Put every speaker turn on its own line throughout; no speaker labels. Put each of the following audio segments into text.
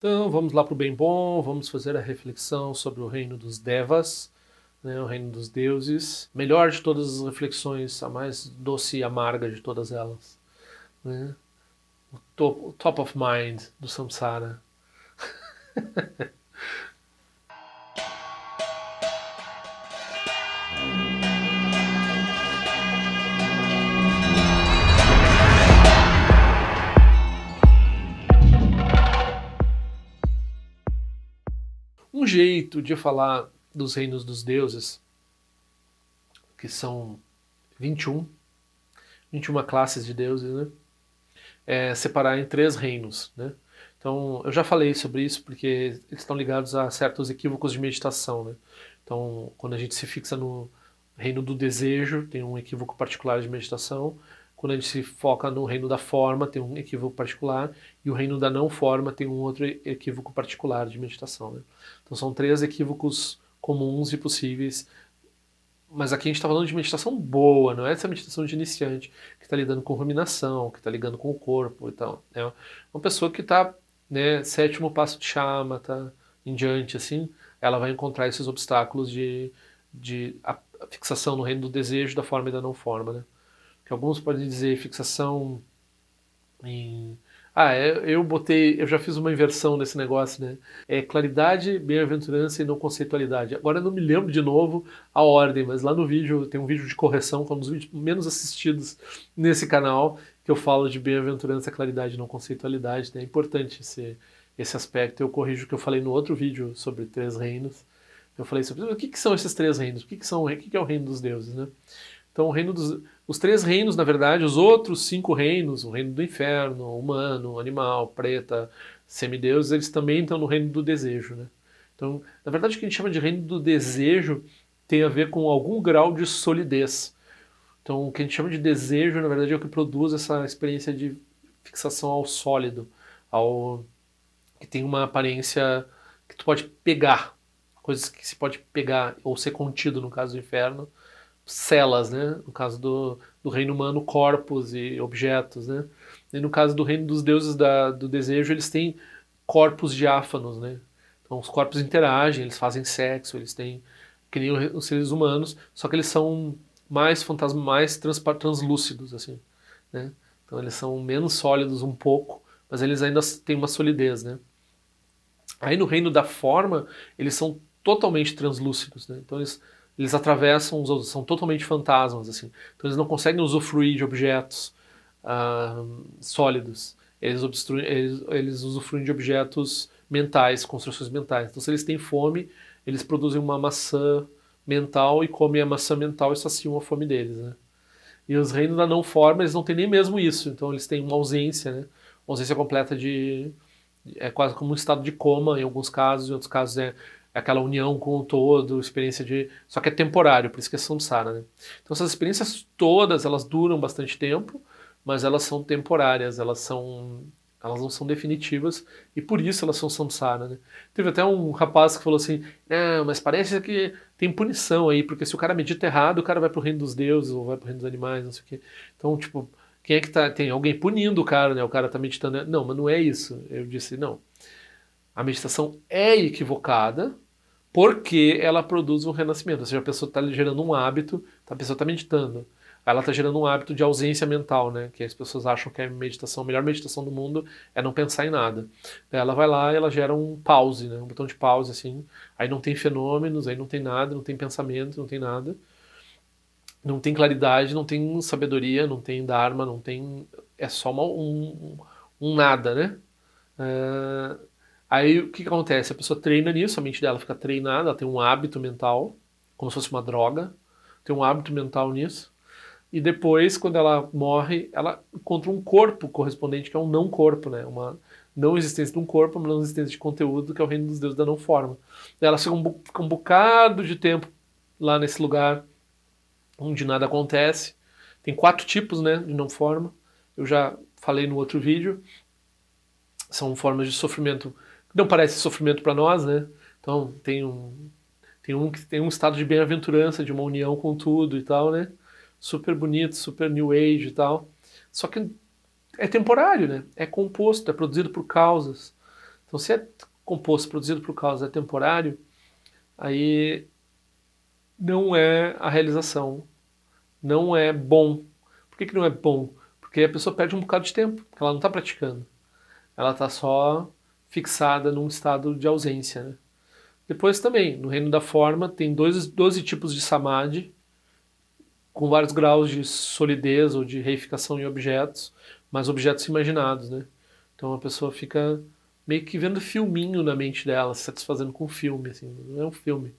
Então vamos lá para o bem bom, vamos fazer a reflexão sobre o reino dos Devas, né, o reino dos deuses. Melhor de todas as reflexões, a mais doce e amarga de todas elas. Né? O top of mind do Samsara. Um jeito de falar dos reinos dos deuses, que são 21, 21 classes de deuses, né? É separar em três reinos, né? Então, eu já falei sobre isso porque eles estão ligados a certos equívocos de meditação, né? Então, quando a gente se fixa no reino do desejo, tem um equívoco particular de meditação. Quando a gente se foca no reino da forma, tem um equívoco particular. E o reino da não forma tem um outro equívoco particular de meditação, né? Então, são três equívocos comuns e possíveis, mas aqui a gente está falando de meditação boa, não é essa meditação de iniciante, que está lidando com ruminação, que está lidando com o corpo e tal. É uma pessoa que está, né, sétimo passo de chamata, em diante, assim, ela vai encontrar esses obstáculos de a fixação no reino do desejo, da forma e da não forma, né? Que alguns podem dizer fixação em... Ah, eu botei, eu já fiz uma inversão nesse negócio, né? É claridade, bem-aventurança e não conceitualidade. Agora eu não me lembro de novo a ordem, mas lá no vídeo tem um vídeo de correção, que é um dos vídeos menos assistidos nesse canal, que eu falo de bem-aventurança, claridade e não conceitualidade, né? É importante esse aspecto. Eu corrijo o que eu falei no outro vídeo sobre três reinos. Eu falei sobre o que são esses três reinos, o que é o reino dos deuses, né? Então, os três reinos, na verdade, os outros cinco reinos, o reino do inferno, humano, animal, preta, semideuses, eles também estão no reino do desejo, né? Então, na verdade, o que a gente chama de reino do desejo tem a ver com algum grau de solidez. Então, o que a gente chama de desejo, na verdade, é o que produz essa experiência de fixação ao sólido, ao que tem uma aparência que tu pode pegar, coisas que se pode pegar ou ser contido no caso do inferno, celas, né? No caso do reino humano, corpos e objetos, né? E no caso do reino dos deuses do desejo, eles têm corpos diáfanos, né? Então os corpos interagem, eles fazem sexo, eles têm que nem os seres humanos, só que eles são mais fantasmas, mais translúcidos, assim, né? Então eles são menos sólidos um pouco, mas eles ainda têm uma solidez, né? Aí no reino da forma, eles são totalmente translúcidos, né? Então eles atravessam os outros, são totalmente fantasmas, assim. Então eles não conseguem usufruir de objetos sólidos. Eles usufruem de objetos mentais, construções mentais. Então se eles têm fome, eles produzem uma maçã mental e comem a maçã mental e saciam a fome deles, né? E os reinos da não forma, eles não têm nem mesmo isso. Então eles têm uma ausência, né? Uma ausência completa de é quase como um estado de coma em alguns casos, em outros casos é aquela união com o todo, experiência de... Só que é temporário, por isso que é samsara, né? Então essas experiências todas, elas duram bastante tempo, mas elas são temporárias, elas não são definitivas e por isso elas são samsara, né? Teve até um rapaz que falou assim, não, mas parece que tem punição aí, porque se o cara medita errado, o cara vai pro reino dos deuses ou vai pro reino dos animais, não sei o quê. Então, tipo, quem é que tá. Tem alguém punindo o cara, né? O cara tá meditando. Não, mas não é isso. Eu disse, não. A meditação é equivocada porque ela produz um renascimento. Ou seja, a pessoa está gerando um hábito, a pessoa está meditando. Ela está gerando um hábito de ausência mental, né? Que as pessoas acham que a meditação, a melhor meditação do mundo é não pensar em nada. Ela vai lá e ela gera um pause, né? Um botão de pause, assim. Aí não tem fenômenos, aí não tem nada, não tem pensamento, não tem nada. Não tem claridade, não tem sabedoria, não tem dharma, não tem. É só um nada, né? Aí o que, que acontece? A pessoa treina nisso, a mente dela fica treinada, ela tem um hábito mental, como se fosse uma droga, tem um hábito mental nisso. E depois, quando ela morre, ela encontra um corpo correspondente, que é um não corpo, né? Uma não existência de um corpo, uma não existência de conteúdo, que é o reino dos deuses da não forma. Ela fica um bocado de tempo lá nesse lugar onde nada acontece. Tem quatro tipos, né, de não forma. Eu já falei no outro vídeo. São formas de sofrimento que não parece sofrimento para nós, né? Então tem um estado de bem-aventurança, de uma união com tudo e tal, né? Super bonito, super new age e tal. Só que é temporário, né? É composto, é produzido por causas. Então, se é composto, produzido por causa, é temporário, aí não é a realização, não é bom. Por que não é bom? Porque a pessoa perde um bocado de tempo, porque ela não está praticando. Ela está só fixada num estado de ausência. Né? Depois também, no reino da forma, tem 12 tipos de samadhi, com vários graus de solidez ou de reificação em objetos, mas objetos imaginados. Né? Então a pessoa fica meio que vendo filminho na mente dela, se satisfazendo com um filme. Assim. Não é um filme,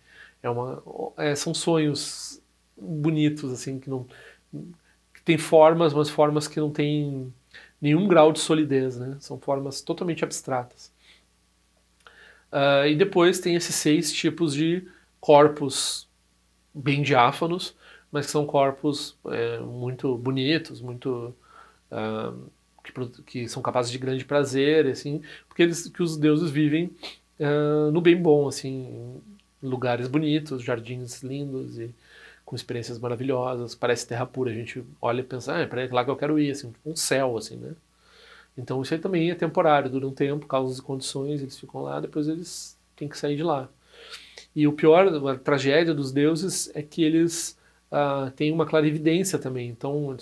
são sonhos bonitos, assim, que tem formas, mas formas que não têm nenhum grau de solidez, né? São formas totalmente abstratas. E depois tem esses 6 tipos de corpos bem diáfanos, mas que são corpos muito bonitos, muito que são capazes de grande prazer, assim, porque que os deuses vivem no bem bom, assim, em lugares bonitos, jardins lindos e com experiências maravilhosas. Parece terra pura. A gente olha e pensa, é para lá que eu quero ir, assim, tipo um céu, assim, né? Então isso aí também é temporário, dura um tempo, causas e condições, eles ficam lá, depois eles têm que sair de lá. E o pior, a tragédia dos deuses é que eles têm uma clarividência também. Então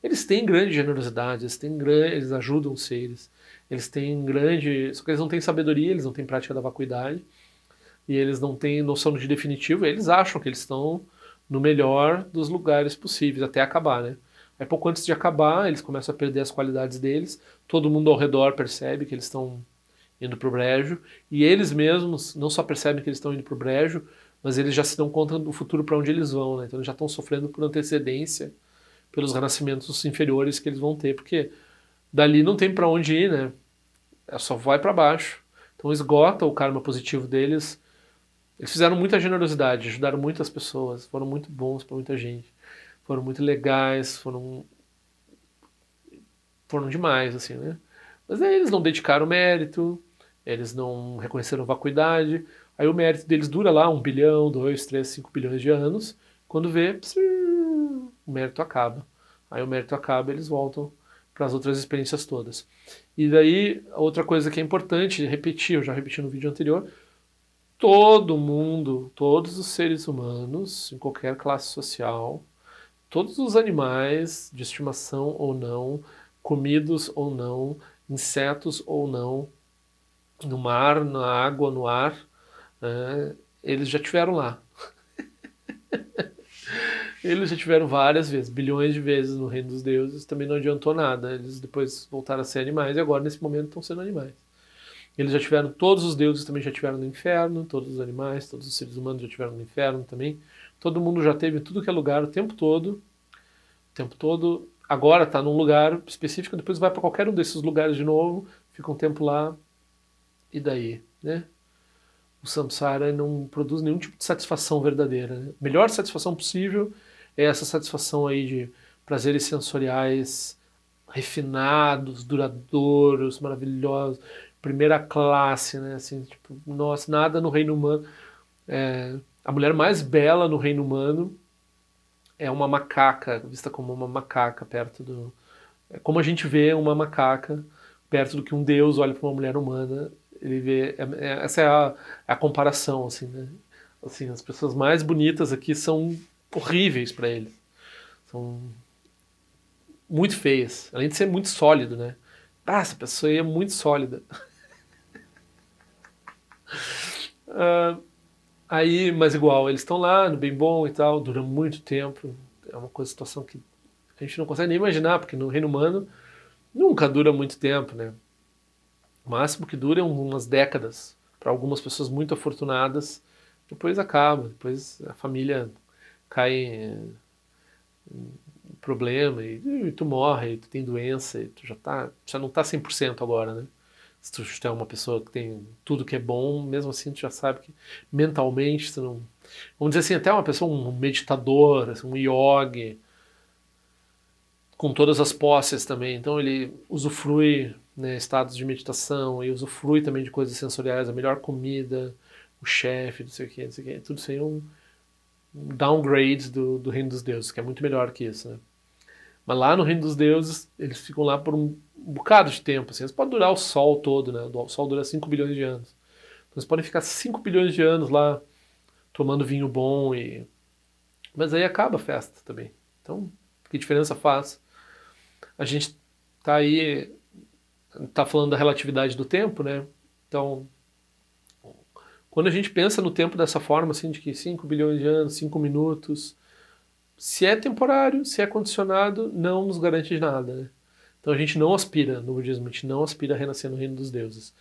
eles têm grande generosidade, eles ajudam os seres, eles têm grande. Só que eles não têm sabedoria, eles não têm prática da vacuidade, e eles não têm noção de definitivo, eles acham que eles estão no melhor dos lugares possíveis, até acabar, né? Aí pouco antes de acabar, eles começam a perder as qualidades deles, todo mundo ao redor percebe que eles estão indo para o brejo, e eles mesmos não só percebem que eles estão indo para o brejo, mas eles já se dão conta do futuro para onde eles vão, né? Então eles já estão sofrendo por antecedência pelos renascimentos inferiores que eles vão ter, porque dali não tem para onde ir, né? Só vai para baixo. Então esgota o karma positivo deles. Eles fizeram muita generosidade, ajudaram muitas pessoas, foram muito bons para muita gente, foram muito legais, foram demais, assim, né? Mas aí eles não dedicaram mérito, eles não reconheceram vacuidade, aí o mérito deles dura lá 1 bilhão, 2, 3, 5 bilhões de anos, quando vê, o mérito acaba. Aí o mérito acaba, eles voltam para as outras experiências todas. E daí, outra coisa que é importante repetir, eu já repeti no vídeo anterior, todo mundo, todos os seres humanos, em qualquer classe social, todos os animais, de estimação ou não, comidos ou não, insetos ou não, no mar, na água, no ar, eles já tiveram lá. Eles já tiveram várias vezes, bilhões de vezes no reino dos deuses, também não adiantou nada. Eles depois voltaram a ser animais e agora, nesse momento, estão sendo animais. Eles já tiveram, todos os deuses também já tiveram no inferno, todos os animais, todos os seres humanos já tiveram no inferno também. Todo mundo já teve em tudo que é lugar o tempo todo. O tempo todo. Agora está num lugar específico, depois vai para qualquer um desses lugares de novo, fica um tempo lá, e daí, né? O samsara não produz nenhum tipo de satisfação verdadeira. Né? A melhor satisfação possível é essa satisfação aí de prazeres sensoriais refinados, duradouros, maravilhosos, primeira classe, né? Assim, tipo, nossa, nada no reino humano. A mulher mais bela no reino humano é uma macaca, vista como uma macaca perto do. É como a gente vê uma macaca perto do que um deus olha para uma mulher humana. Ele vê. Essa é a comparação, assim, né? Assim, as pessoas mais bonitas aqui são horríveis para eles. São muito feias. Além de ser muito sólido, né? Ah, essa pessoa aí é muito sólida. Aí, mas igual, eles estão lá no bem bom e tal, dura muito tempo. É uma coisa, situação que a gente não consegue nem imaginar, porque no reino humano nunca dura muito tempo, né? O máximo que dura é umas décadas. Para algumas pessoas muito afortunadas, depois acaba, depois a família cai em problema e tu morre, e tu tem doença, e tu já não tá 100% agora, né? Se tu é uma pessoa que tem tudo que é bom, mesmo assim tu já sabe que mentalmente tu não. Vamos dizer assim, até uma pessoa, um meditador, assim, um yogi, com todas as posses também. Então ele usufrui, né, estados de meditação e usufrui também de coisas sensoriais, a melhor comida, o chefe, não sei o que, não sei o que. Tudo isso aí é um downgrade do reino dos deuses, que é muito melhor que isso, né? Mas lá no reino dos deuses, eles ficam lá por um bocado de tempo. Assim. Eles podem durar o sol todo, né? O sol dura 5 bilhões de anos. Então eles podem ficar 5 bilhões de anos lá tomando vinho bom e... Mas aí acaba a festa também. Então, que diferença faz? A gente tá aí, tá falando da relatividade do tempo, né? Então, quando a gente pensa no tempo dessa forma, assim, de que 5 bilhões de anos, 5 minutos, se é temporário, se é condicionado, não nos garante nada, né? Então a gente não aspira, no budismo, a gente não aspira a renascer no reino dos deuses.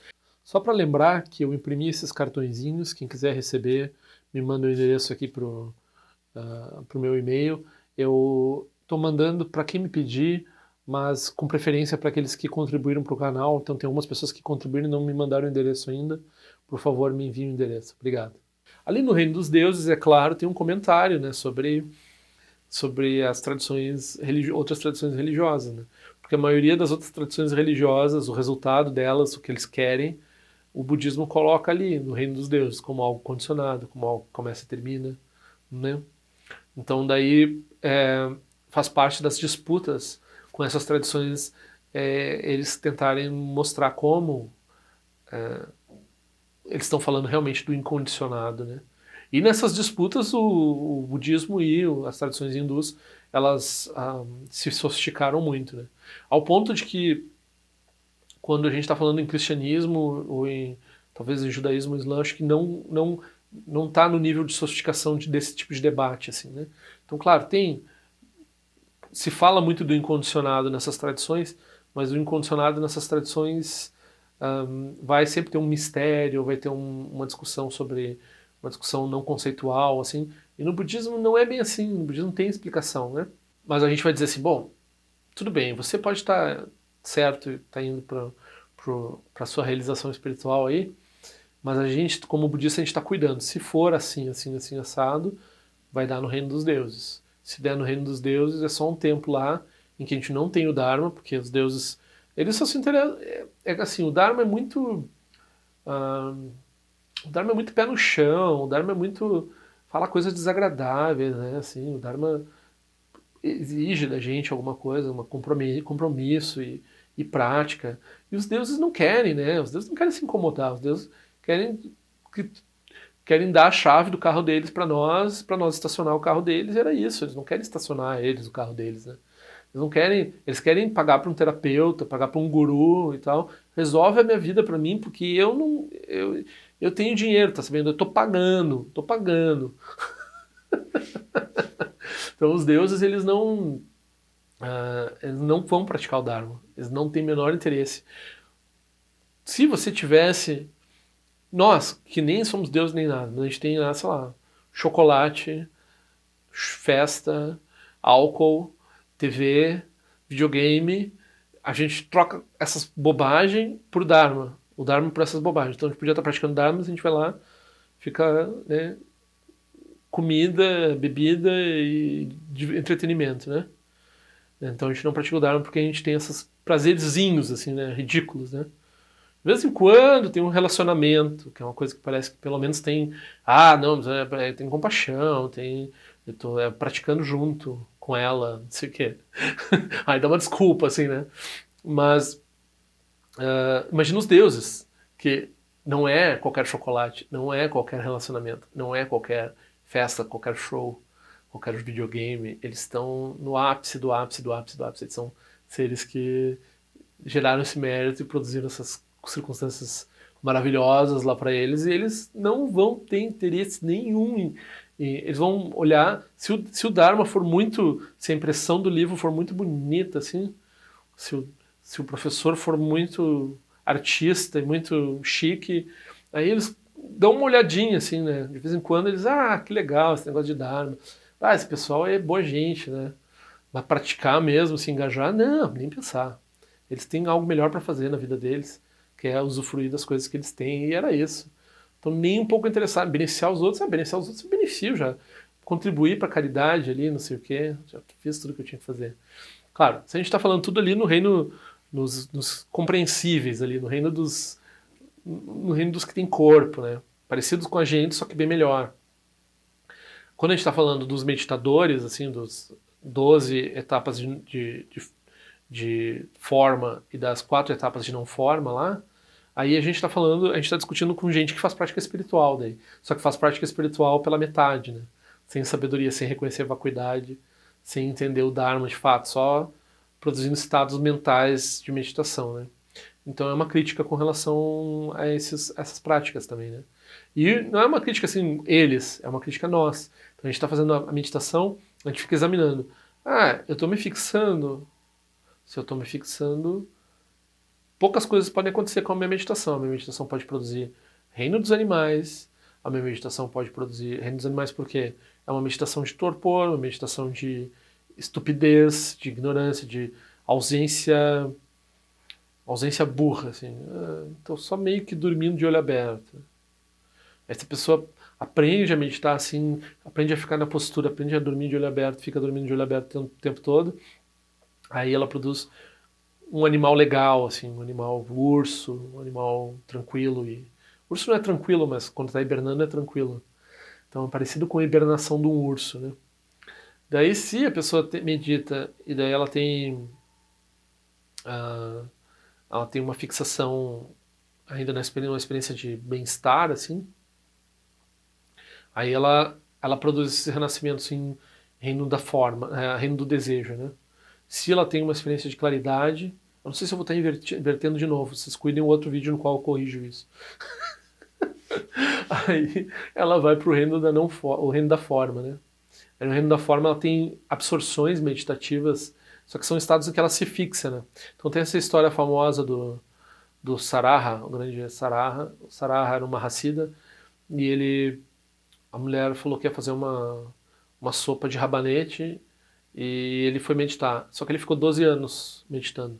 Só para lembrar que eu imprimi esses cartõezinhos, quem quiser receber, me manda o endereço aqui pro meu e-mail. Eu estou mandando para quem me pedir, mas com preferência para aqueles que contribuíram para o canal. Então tem algumas pessoas que contribuíram e não me mandaram o endereço ainda. Por favor, me envie o endereço. Obrigado. Ali no Reino dos Deuses, é claro, tem um comentário, né, sobre as tradições outras tradições religiosas, né? Porque a maioria das outras tradições religiosas, o resultado delas, o que eles querem, o budismo coloca ali no Reino dos Deuses como algo condicionado, como algo que começa e termina, né? Então daí faz parte das disputas com essas tradições, eles tentarem mostrar como eles estão falando realmente do incondicionado, né? E nessas disputas o budismo e as tradições hindus, elas se sofisticaram muito, né? Ao ponto de que quando a gente está falando em cristianismo ou talvez em judaísmo, islã, acho que não está no nível de sofisticação desse tipo de debate, assim, né? Então, claro, se fala muito do incondicionado nessas tradições, mas o incondicionado nessas tradições vai sempre ter um mistério, vai ter uma discussão sobre uma discussão não conceitual, assim. E no budismo não é bem assim, no budismo tem explicação, né? Mas a gente vai dizer assim, bom, tudo bem, você pode estar certo e estar indo para a sua realização espiritual aí, mas a gente, como budista, a gente está cuidando. Se for assim, assim, assim, assado, vai dar no reino dos deuses. Se der no reino dos deuses, é só um tempo lá em que a gente não tem o Dharma, porque os deuses, eles só se interessam. Assim, o Dharma é muito. O Dharma é muito pé no chão, o Dharma é muito. Fala coisas desagradáveis, né? Assim, o Dharma exige da gente alguma coisa, um compromisso e prática. E os deuses não querem, né? Os deuses não querem se incomodar, os deuses querem que querem dar a chave do carro deles para nós estacionar o carro deles, e era isso. Eles não querem estacionar eles, o carro deles, né? Eles não querem, eles querem pagar para um terapeuta, pagar para um guru e tal. Resolve a minha vida para mim, porque eu não, eu tenho dinheiro, tá sabendo? Eu tô pagando, tô pagando. Então os deuses, eles não vão praticar o Dharma, eles não têm o menor interesse. Se você tivesse, nós, que nem somos deuses nem nada, a gente tem, sei lá, chocolate, festa, álcool, TV, videogame, a gente troca essas bobagens por Dharma, o Dharma por essas bobagens. Então a gente podia estar praticando Dharma, mas a gente vai lá, fica, né, comida, bebida e entretenimento, né? Então a gente não pratica o Dharma porque a gente tem esses prazerzinhos, assim, né, ridículos, né? De vez em quando tem um relacionamento, que é uma coisa que parece que pelo menos tem. Ah, não, mas tem compaixão, eu tô praticando junto com ela, não sei o quê. Aí dá uma desculpa, assim, né? Mas imagina os deuses, que não é qualquer chocolate, não é qualquer relacionamento, não é qualquer festa, qualquer show, qualquer videogame. Eles estão no ápice do ápice do ápice do ápice. Eles são seres que geraram esse mérito e produziram essas circunstâncias maravilhosas lá para eles, e eles não vão ter interesse nenhum eles vão olhar, se o Dharma for muito, se a impressão do livro for muito bonita, assim, se o professor for muito artista e muito chique, aí eles dão uma olhadinha, assim, né? De vez em quando eles, que legal esse negócio de Dharma. Esse pessoal é boa gente, né? Mas praticar mesmo, se engajar, não, nem pensar. Eles têm algo melhor para fazer na vida deles, que é usufruir das coisas que eles têm, e era isso. Então, nem um pouco interessado. Beneficiar os outros, beneficiar os outros eu beneficio já. Contribuir para a caridade ali, não sei o quê, já fiz tudo que eu tinha que fazer. Claro, se a gente está falando tudo ali no reino, nos compreensíveis ali, no reino dos que tem corpo, né? Parecidos com a gente, só que bem melhor. Quando a gente está falando dos meditadores, assim, 12 etapas de forma e das 4 etapas de não forma lá, aí a gente está falando, a gente está discutindo com gente que faz prática espiritual daí. Só que faz prática espiritual pela metade, né? Sem sabedoria, sem reconhecer a vacuidade, sem entender o Dharma de fato, só produzindo estados mentais de meditação, né? Então é uma crítica com relação a essas práticas também, né? E não é uma crítica assim, eles, é uma crítica a nós. Então a gente está fazendo a meditação, a gente fica examinando. Ah, eu estou me fixando. Se eu estou me fixando, poucas coisas podem acontecer com a minha meditação. A minha meditação pode produzir reino dos animais, a minha meditação pode produzir reino dos animais porque é uma meditação de torpor, uma meditação de estupidez, de ignorância, de ausência burra, assim. Estou só meio que dormindo de olho aberto. Essa pessoa aprende a meditar assim, aprende a ficar na postura, aprende a dormir de olho aberto, fica dormindo de olho aberto o tempo todo. Aí ela produz um animal legal, assim, um animal urso, um animal tranquilo. Urso não é tranquilo, mas quando está hibernando é tranquilo. Então é parecido com a hibernação de um urso, né? Daí se a pessoa medita e daí ah, ela tem uma fixação ainda numa experiência de bem-estar, assim, aí ela produz esses renascimentos em reino da forma, reino do desejo, né? Se ela tem uma experiência de claridade, eu não sei se eu vou estar invertendo de novo, vocês cuidem um outro vídeo no qual eu corrijo isso. Aí ela vai para o reino da o reino da forma, né? Aí no reino da forma ela tem absorções meditativas, só que são estados em que ela se fixa, né? Então tem essa história famosa do Saraha, o grande Saraha. O Saraha era uma Hassida e a mulher falou que ia fazer uma sopa de rabanete e ele foi meditar. Só que ele ficou 12 anos meditando.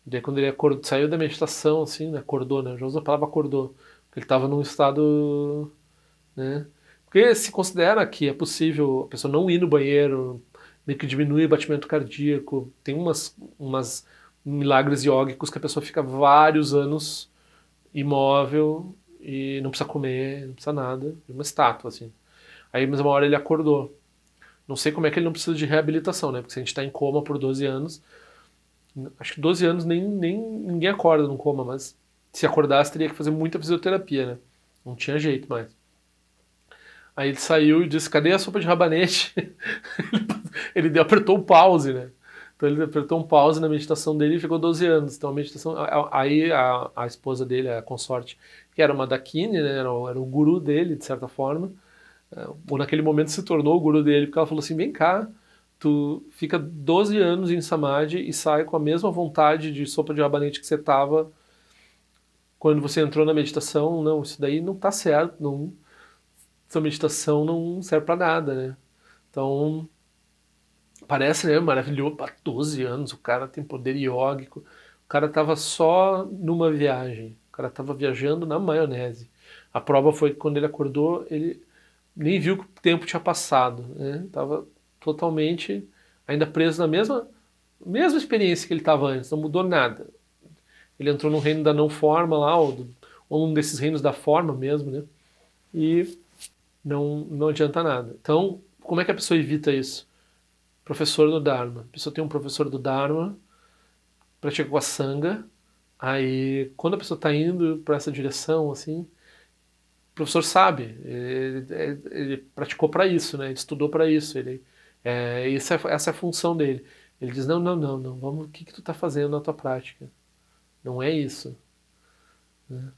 Daí quando ele saiu da meditação, assim, né, acordou, né? Eu já uso a palavra acordou. Porque ele estava num estado, né? Porque se considera que é possível a pessoa não ir no banheiro, meio que diminui o batimento cardíaco. Tem umas milagres iógicos que a pessoa fica vários anos imóvel e não precisa comer, não precisa nada. É uma estátua, assim. Aí, mas uma hora ele acordou. Não sei como é que ele não precisa de reabilitação, né? Porque se a gente está em coma por 12 anos, acho que 12 anos nem ninguém acorda num coma, mas se acordasse teria que fazer muita fisioterapia, né? Não tinha jeito mais. Aí ele saiu e disse, cadê a sopa de rabanete? Ele apertou o pause, né? Então ele apertou um pause na meditação dele e ficou 12 anos. Então a meditação. Aí a esposa dele, a consorte, que era uma Dakini, né? Era o guru dele, de certa forma. Ou naquele momento se tornou o guru dele, porque ela falou assim: vem cá, tu fica 12 anos em Samadhi e sai com a mesma vontade de sopa de rabanete que você tava quando você entrou na meditação. Não, isso daí não tá certo. Não, essa meditação não serve para nada, né? Então, parece, né, maravilhoso, 12 anos, o cara tem poder iógico, o cara tava só numa viagem, o cara tava viajando na maionese. A prova foi que quando ele acordou, ele nem viu que o tempo tinha passado, né? Tava totalmente ainda preso na mesma experiência que ele estava antes, não mudou nada. Ele entrou no reino da não forma lá, ou um desses reinos da forma mesmo, né? E não adianta nada. Então, como é que a pessoa evita isso? Professor do Dharma. A pessoa tem um professor do Dharma, pratica com a Sangha, aí quando a pessoa está indo para essa direção, assim, o professor sabe, ele praticou para isso, né? Ele estudou para isso, essa é a função dele. Ele diz, não, vamos, o que tu está fazendo na tua prática? Não é isso. Né?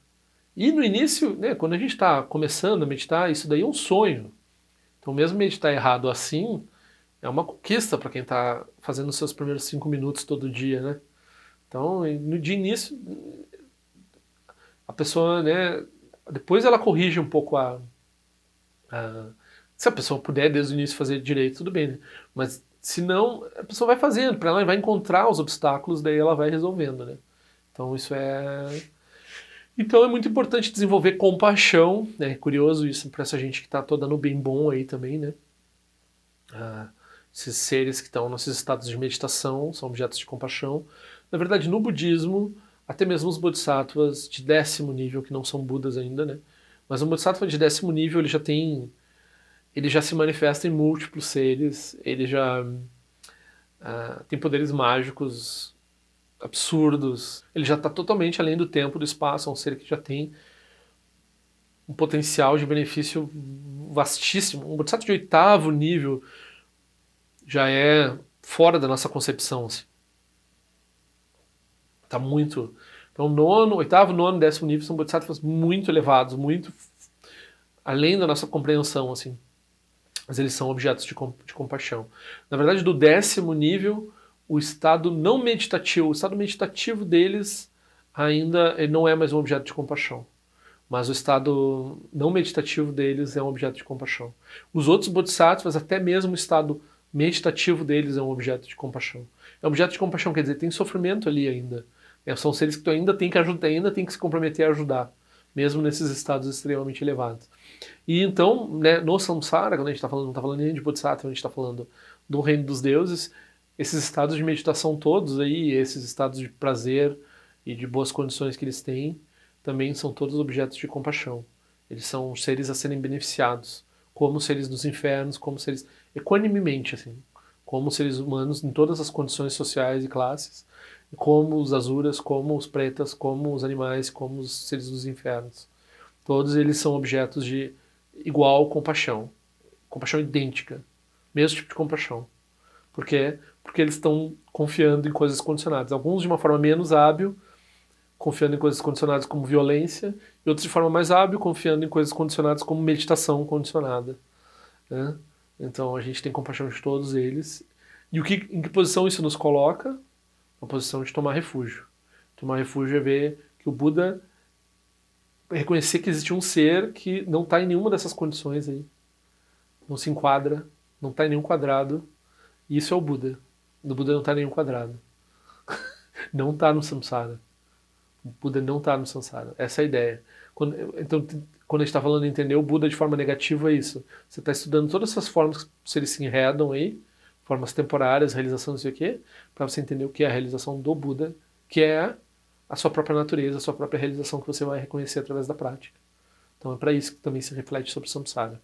E no início, né, quando a gente está começando a meditar, isso daí é um sonho. Então mesmo meditar errado assim, é uma conquista para quem está fazendo os seus primeiros 5 minutos todo dia, né? Então, de início, a pessoa, né, depois ela corrige um pouco se a pessoa puder desde o início fazer direito, tudo bem, né? Mas se não, a pessoa vai fazendo, para ela vai encontrar os obstáculos, daí ela vai resolvendo, né? Então então é muito importante desenvolver compaixão, né? É curioso isso para essa gente que está toda no bem bom aí também, né? Esses seres que estão nesses estados de meditação são objetos de compaixão. Na verdade, no budismo, até mesmo os bodhisattvas de 10º nível, que não são budas ainda, né? Mas um bodhisattva de 10º nível, ele já tem ele já se manifesta em múltiplos seres, ele já tem poderes mágicos absurdos, ele já está totalmente além do tempo, do espaço, é um ser que já tem um potencial de benefício vastíssimo. Um Bodhisattva de 8º nível já é fora da nossa concepção. Assim. Tá muito... Então, 8º, 9º, 10º nível são Bodhisattvas muito elevados, muito além da nossa compreensão, assim. Mas eles são objetos de compaixão. Na verdade, do 10º nível, o estado não meditativo, o estado meditativo deles ainda ele não é mais um objeto de compaixão. Mas o estado não meditativo deles é um objeto de compaixão. Os outros bodhisattvas, até mesmo o estado meditativo deles é um objeto de compaixão. É um objeto de compaixão, quer dizer, tem sofrimento ali ainda. São seres que tu ainda tem que ajudar, ainda tem que se comprometer a ajudar, mesmo nesses estados extremamente elevados. E então, né, no samsara, quando a gente está falando, não está falando nem de bodhisattva, a gente está falando do reino dos deuses, esses estados de meditação todos aí, esses estados de prazer e de boas condições que eles têm, também são todos objetos de compaixão. Eles são seres a serem beneficiados, como seres dos infernos, como seres equanimemente, assim, como seres humanos em todas as condições sociais e classes, como os asuras, como os pretas, como os animais, como os seres dos infernos. Todos eles são objetos de igual compaixão, compaixão idêntica, mesmo tipo de compaixão. Por quê? Porque eles estão confiando em coisas condicionadas. Alguns de uma forma menos hábil, confiando em coisas condicionadas como violência, e outros de forma mais hábil, confiando em coisas condicionadas como meditação condicionada. Né? Então a gente tem compaixão de todos eles. E em que posição isso nos coloca? Na posição de tomar refúgio. Tomar refúgio é ver que o Buda reconhecer que existe um ser que não está em nenhuma dessas condições aí. Não se enquadra, não está em nenhum quadrado. E isso é o Buda. O Buda não está em nenhum quadrado. Não está no samsara. O Buda não está no samsara. Essa é a ideia. Então, quando a gente está falando de entender o Buda de forma negativa, é isso. Você está estudando todas essas formas que eles se enredam aí, formas temporárias, realização, não sei o quê, para você entender o que é a realização do Buda, que é a sua própria natureza, a sua própria realização que você vai reconhecer através da prática. Então é para isso que também se reflete sobre o samsara.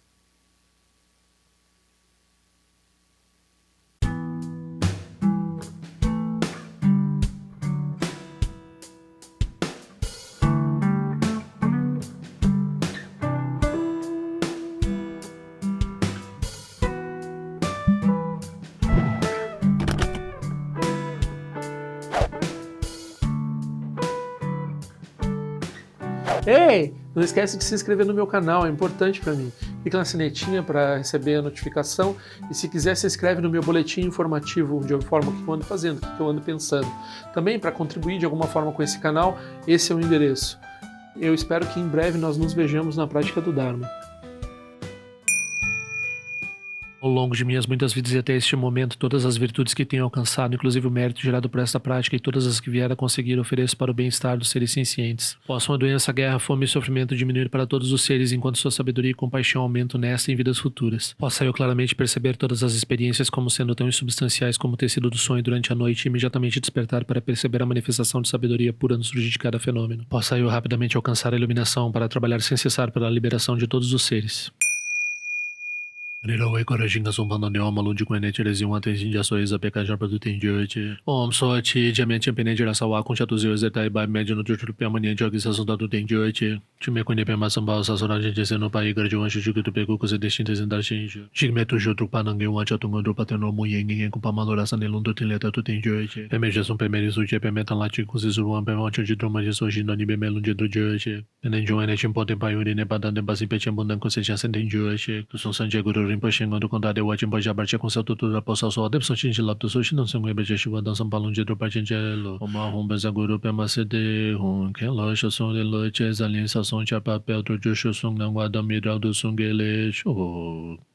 Ei, não esquece de se inscrever no meu canal, é importante para mim. Clica na sinetinha para receber a notificação e se quiser se inscreve no meu boletim informativo de forma que eu ando fazendo, o que eu ando pensando. Também para contribuir de alguma forma com esse canal, esse é o endereço. Eu espero que em breve nós nos vejamos na prática do Dharma. Ao longo de minhas muitas vidas e até este momento, todas as virtudes que tenho alcançado, inclusive o mérito gerado por esta prática e todas as que vier a conseguir, ofereço para o bem-estar dos seres sencientes. Possam a doença, a guerra, a fome e o sofrimento diminuir para todos os seres, enquanto sua sabedoria e compaixão aumentam nesta e em vidas futuras. Possa eu claramente perceber todas as experiências como sendo tão insubstanciais como o tecido do sonho durante a noite e imediatamente despertar para perceber a manifestação de sabedoria pura no surgir de cada fenômeno. Possa eu rapidamente alcançar a iluminação para trabalhar sem cessar pela liberação de todos os seres. Nirawe Korajinga Sumpana Neoma Lundi Kwene Cherezin Watensin Jasoiza Pekajar Produtin Jyoche Om Sochi Jamen Champene Jirasawa Kunchatuzi Zetai Bai Mediano Jutu Piamania Jogi Sasunda Tutin Jyoche Chume Kwene Pema Sambao Sasora Jenseno Pai Garjuan Shujuku Tupeku Kuse Destinta Zindar Shinju Jigmetu Jotu Panangi Wachatunga Drupateno Muyengi Kupamalora Sanelundu Tileta Tutin Jyoche Pemeja Sum Pemeri Suche Pemetan Lachi Kusizuan Pemancho de Druma de Sojino Ni Bemelun de Jyoche Penenjo Ene Chimpote Payuri Nepadan de Basi Pechembundan Kuseja Senten Jyoche Kusun Sanje Guru Rinpoche Ngando Kondade Wajin Boja Barche Conceito Tutura Posa So Adep Sochin Lap Sochi não Sangwe Beja Shiva Dan Sampalun de Drupachelo Oma Hum Bezaguru Pema Sede Hun Ken Lo Shoson de Lo Chezalin Sason Chapapel Trojo Shosung Nangwa Damidral do Sungele Show